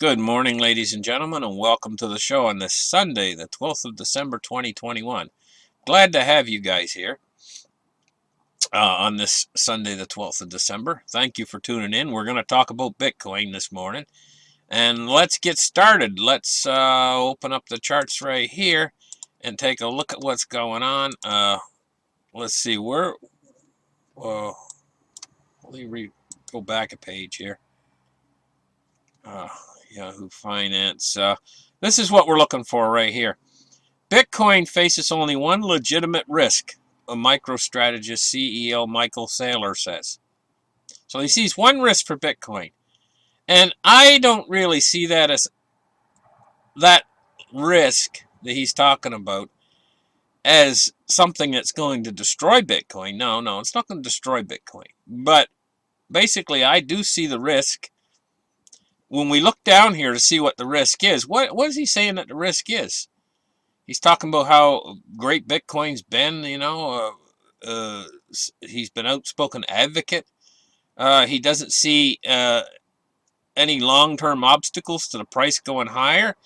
Good morning, ladies and gentlemen, and welcome to the show on this Sunday, the 12th of December, 2021. Glad to have you guys here on this Sunday, the 12th of December. Thank you for tuning in. We're going to talk about Bitcoin this morning, and let's get started. Let's open up the charts right here and take a look at what's going on. Let's see, let me go back a page here. Yahoo Finance. This is what we're looking for right here. Bitcoin faces only one legitimate risk, a MicroStrategist CEO Michael Saylor says. So he sees one risk for Bitcoin. And I don't really see that as that risk that he's talking about as something that's going to destroy Bitcoin. No, it's not going to destroy Bitcoin. But basically, I do see the risk. When we look down here to see what the risk is, what is he saying that the risk is? He's talking about how great Bitcoin's been, he's been an outspoken advocate. He doesn't see any long-term obstacles to the price going higher.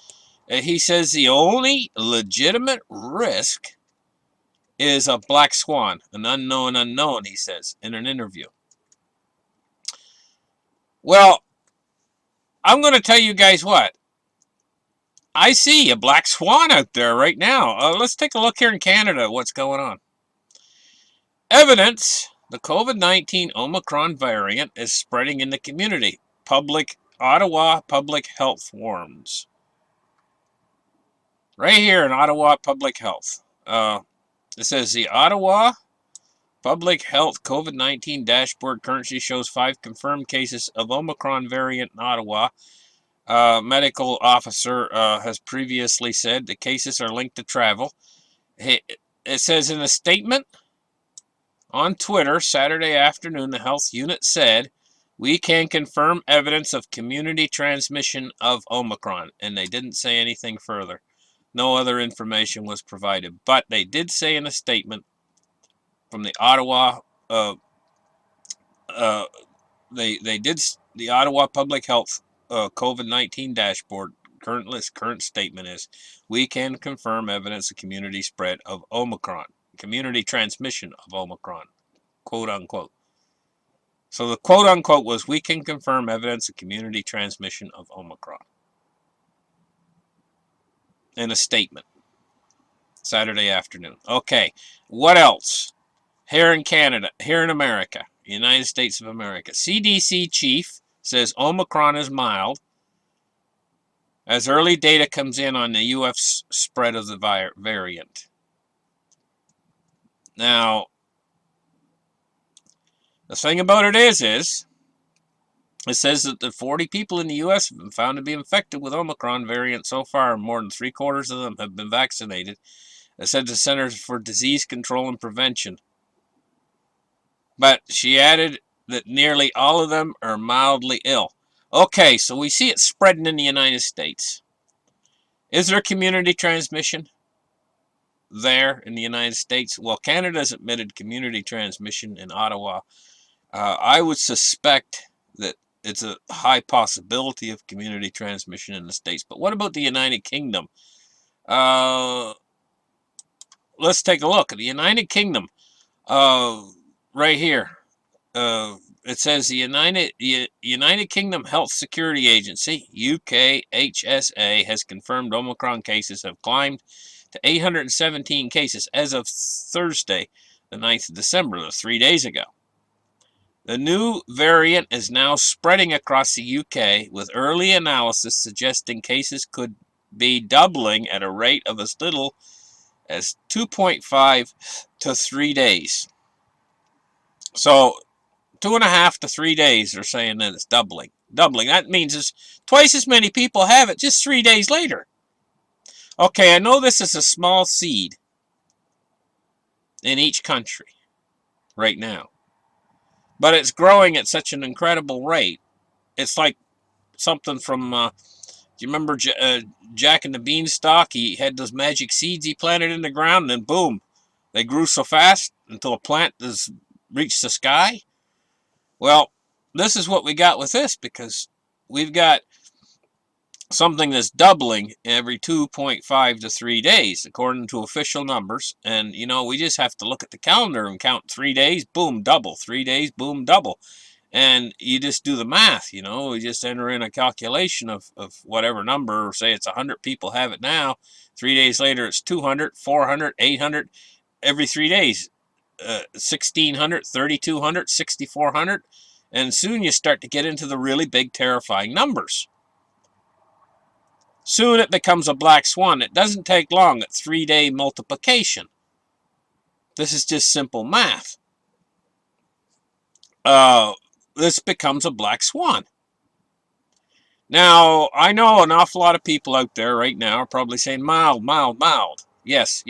He says the only legitimate risk is a black swan, an unknown unknown, he says in an interview. Well, I'm going to tell you guys what. I see a black swan out there right now. Let's take a look here in Canada, what's going on. Evidence the COVID-19 Omicron variant is spreading in the community. Ottawa Public Health warns. Right here in Ottawa Public Health. It says the Ottawa Public Health COVID-19 dashboard currently shows 5 confirmed cases of Omicron variant in Ottawa. Medical officer has previously said the cases are linked to travel. It says in a statement on Twitter Saturday afternoon, the health unit said, "We can confirm evidence of community transmission of Omicron," and they didn't say anything further. No other information was provided, but they did say in a statement from the Ottawa, the Ottawa Public Health COVID-19 dashboard current statement is, "We can confirm evidence of community spread of Omicron, community transmission of Omicron," quote unquote. So the quote unquote was, "We can confirm evidence of community transmission of Omicron," in a statement Saturday afternoon. Okay, what else? Here in Canada, here in America, United States of America, CDC chief says Omicron is mild as early data comes in on the U.S. spread of the variant. Now, the thing about it is it says that the 40 people in the U.S. have been found to be infected with Omicron variant so far, and more than 3/4 of them have been vaccinated. It said the Centers for Disease Control and Prevention. But she added that nearly all of them are mildly ill. Okay, so we see it spreading in the United States. Is there community transmission there in the United States? Well, Canada's admitted community transmission in Ottawa. I would suspect that it's a high possibility of community transmission in the States. But what about the United Kingdom? Let's take a look at the United Kingdom. Right here. It says the United Kingdom Health Security Agency, UKHSA, has confirmed Omicron cases have climbed to 817 cases as of Thursday, the 9th of December, 3 days ago. The new variant is now spreading across the UK, with early analysis suggesting cases could be doubling at a rate of as little as 2.5 to 3 days. So 2.5 to 3 days, they're saying that it's doubling. That means it's twice as many people have it just 3 days later. Okay, I know this is a small seed in each country right now, but it's growing at such an incredible rate. It's like something from, do you remember Jack and the Beanstalk? He had those magic seeds he planted in the ground, and then boom, they grew so fast until a plant has reached the sky. Well, this is what we got with this, because we've got something that's doubling every 2.5 to 3 days, according to official numbers. And, we just have to look at the calendar and count 3 days, boom, double. 3 days, boom, double. And you just do the math, you just enter in a calculation of whatever number, say it's 100 people have it now. 3 days later, it's 200, 400, 800, every 3 days. 1,600, 3,200, 6,400. And soon you start to get into the really big, terrifying numbers. Soon it becomes a black swan. It doesn't take long at 3-day multiplication. This is just simple math. This becomes a black swan. Now, I know an awful lot of people out there right now are probably saying mild, mild, mild. Yes,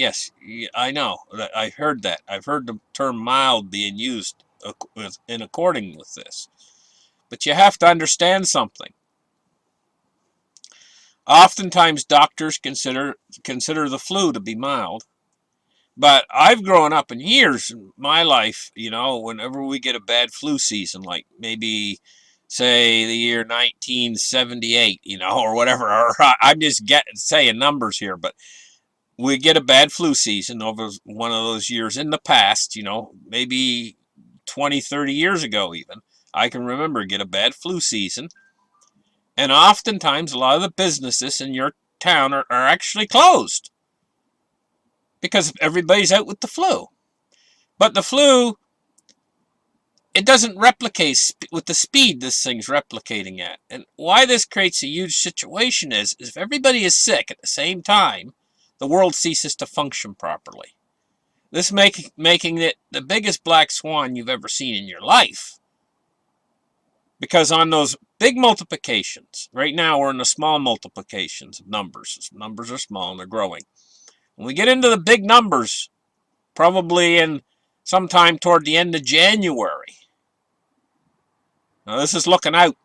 I know. I heard that. I've heard the term mild being used in according with this. But you have to understand something. Oftentimes, doctors consider the flu to be mild. But I've grown up in years in my life, whenever we get a bad flu season, like maybe, say, the year 1978, or whatever. Or I'm just saying numbers here, but we get a bad flu season over one of those years in the past, maybe 20, 30 years ago even. I can remember get a bad flu season. And oftentimes, a lot of the businesses in your town are actually closed because everybody's out with the flu. But the flu, it doesn't replicate with the speed this thing's replicating at. And why this creates a huge situation is if everybody is sick at the same time, the world ceases to function properly. This making it the biggest black swan you've ever seen in your life. Because on those big multiplications, right now we're in the small multiplications of numbers. Numbers are small and they're growing. When we get into the big numbers, probably in sometime toward the end of January. Now this is looking out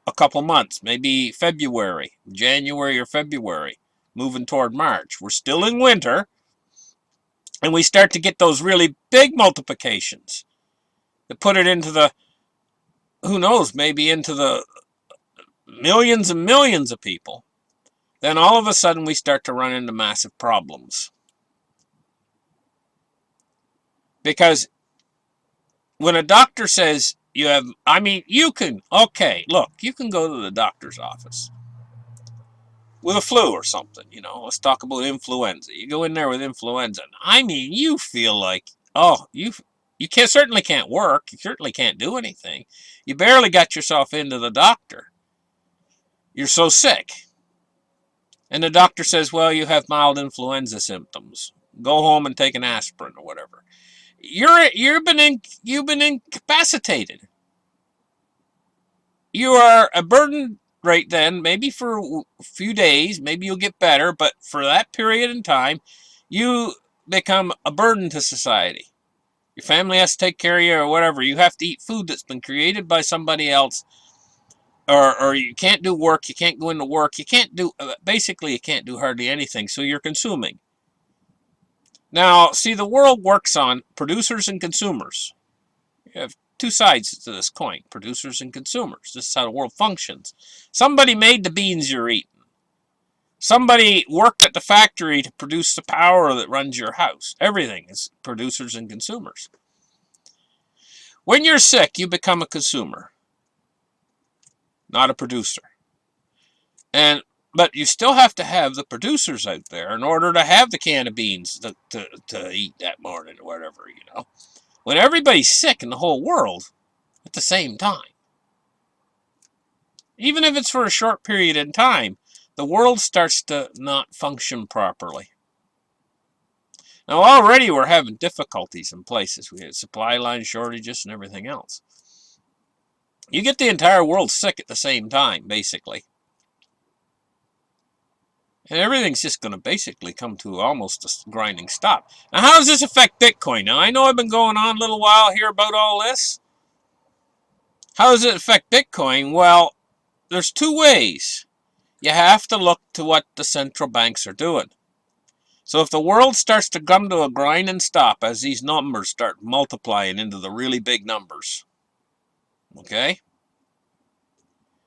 a couple months, maybe February, January or February, moving toward March. We're still in winter, and we start to get those really big multiplications that put it into the, who knows, maybe into the millions and millions of people. Then all of a sudden we start to run into massive problems. Because when a doctor says you have, you can go to the doctor's office with a flu or something, let's talk about influenza. You go in there with influenza. You feel like, you certainly can't work. You certainly can't do anything. You barely got yourself into the doctor. You're so sick. And the doctor says, well, you have mild influenza symptoms. Go home and take an aspirin or whatever. You've been incapacitated. You are a burden right then, maybe for a few days, maybe you'll get better, but for that period in time, you become a burden to society. Your family has to take care of you or whatever. You have to eat food that's been created by somebody else, or you can't do work, you can't go into work, you can't do hardly anything, so you're consuming. Now, see, the world works on producers and consumers. You have two sides to this coin, producers and consumers. This is how the world functions. Somebody made the beans you're eating. Somebody worked at the factory to produce the power that runs your house. Everything is producers and consumers. When you're sick, you become a consumer, not a producer. But you still have to have the producers out there in order to have the can of beans to eat that morning or whatever, When everybody's sick in the whole world at the same time, even if it's for a short period in time, the world starts to not function properly. Now, already we're having difficulties in places. We have supply line shortages and everything else. You get the entire world sick at the same time, basically. And everything's just going to basically come to almost a grinding stop. Now, how does this affect Bitcoin? Now, I know I've been going on a little while here about all this. How does it affect Bitcoin? Well, there's two ways. You have to look to what the central banks are doing. So if the world starts to come to a grinding stop as these numbers start multiplying into the really big numbers, okay?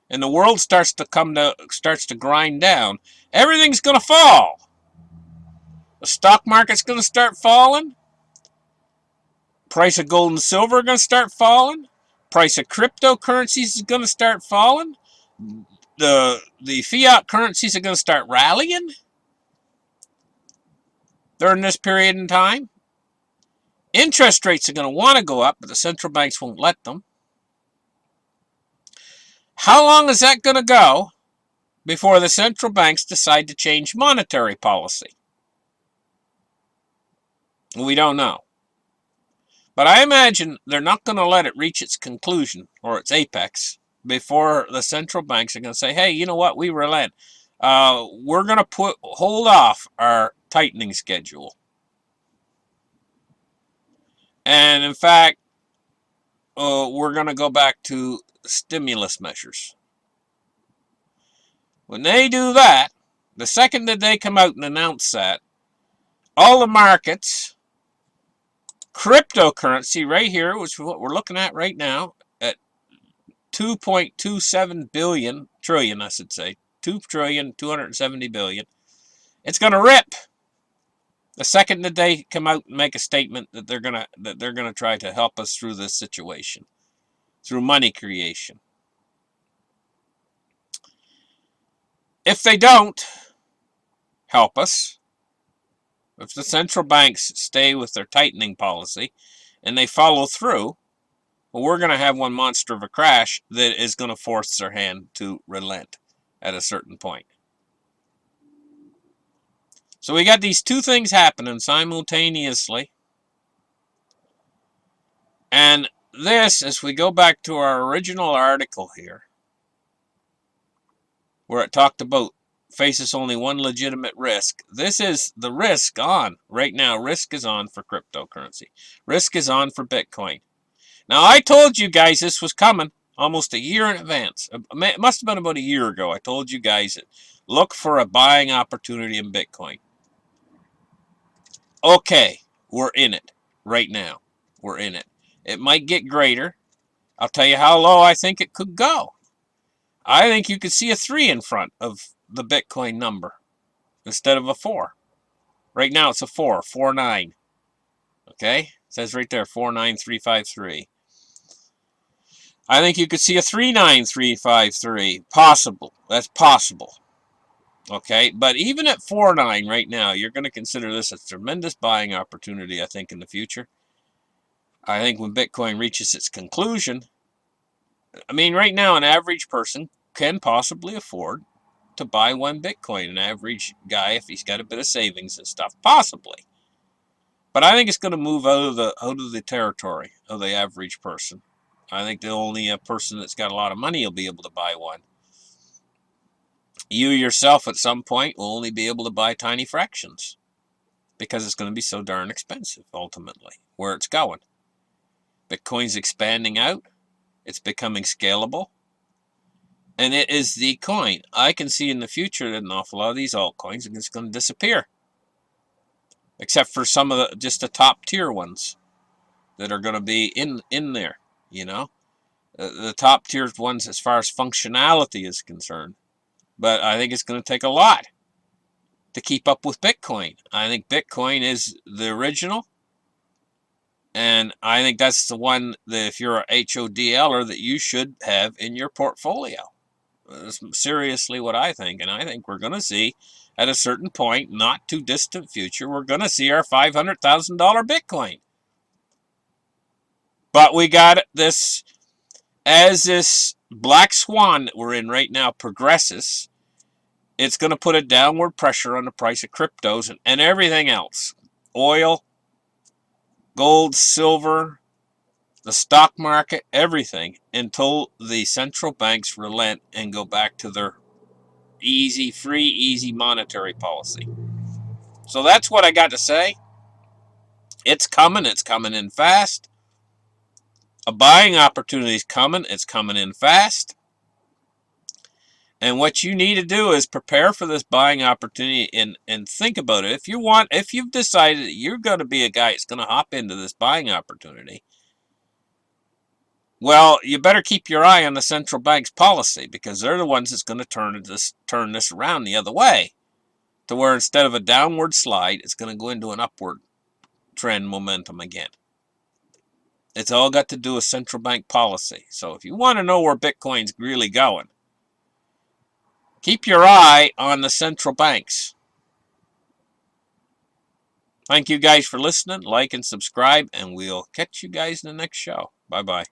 and the world starts to grind down, everything's going to fall. The stock market's going to start falling. Price of gold and silver are going to start falling. Price of cryptocurrencies is going to start falling. The fiat currencies are going to start rallying during this period in time. Interest rates are going to want to go up, but the central banks won't let them. How long is that going to go before the central banks decide to change monetary policy? We don't know. But I imagine they're not going to let it reach its conclusion or its apex before the central banks are going to say, hey, you know what, we relent. We're going to hold off our tightening schedule. And in fact, we're going to go back to stimulus measures. When they do that, the second that they come out and announce that, all the markets, cryptocurrency right here, which is what we're looking at right now, at 2.27 trillion, I should say, 2.270 trillion, it's going to rip. The second that they come out and make a statement that they're gonna try to help us through this situation, through money creation. If they don't help us, if the central banks stay with their tightening policy and they follow through, well, we're going to have one monster of a crash that is going to force their hand to relent at a certain point. So we got these two things happening simultaneously. And this, as we go back to our original article here, where it talked about faces only one legitimate risk. This is the risk on right now. Risk is on for cryptocurrency. Risk is on for Bitcoin. Now, I told you guys this was coming almost a year in advance. It must have been about a year ago. I told you guys that look for a buying opportunity in Bitcoin. Okay, we're in it right now. We're in it. It might get greater. I'll tell you how low I think it could go. I think you could see a 3 in front of the Bitcoin number instead of a 4. Right now it's a 4, 49. Okay? It says right there 49353. I think you could see a 39353. Possible. That's possible. Okay? But even at 49 right now, you're going to consider this a tremendous buying opportunity, I think, in the future. I think when Bitcoin reaches its conclusion, I mean, right now, an average person can possibly afford to buy one Bitcoin. An average guy, if he's got a bit of savings and stuff, possibly. But I think it's going to move out of the territory of the average person. I think the only person that's got a lot of money will be able to buy one. You yourself, at some point, will only be able to buy tiny fractions because it's going to be so darn expensive, ultimately, where it's going. Bitcoin's expanding out. It's becoming scalable. And it is the coin. I can see in the future that an awful lot of these altcoins are just going to disappear. Except for some of just the top tier ones that are going to be in there, you know. The top tier ones as far as functionality is concerned. But I think it's going to take a lot to keep up with Bitcoin. I think Bitcoin is the original. And I think that's the one that if you're a HODLer that you should have in your portfolio. That's seriously what I think. And I think we're going to see at a certain point, not too distant future, we're going to see our $500,000 Bitcoin. But we got this, as this black swan that we're in right now progresses, it's going to put a downward pressure on the price of cryptos and everything else. Oil, gold, silver, the stock market, everything, until the central banks relent and go back to their easy monetary policy. So that's what I got to say. It's coming in fast. A buying opportunity is coming, it's coming in fast. And what you need to do is prepare for this buying opportunity and think about it. If you've decided that you're going to be a guy that's going to hop into this buying opportunity, Well, you better keep your eye on the central bank's policy, because they're the ones that's going to turn this around the other way, to where instead of a downward slide, it's going to go into an upward trend momentum again. It's all got to do with central bank policy. So if you want to know where Bitcoin's really going, keep your eye on the central banks. Thank you guys for listening. Like and subscribe, and we'll catch you guys in the next show. Bye-bye.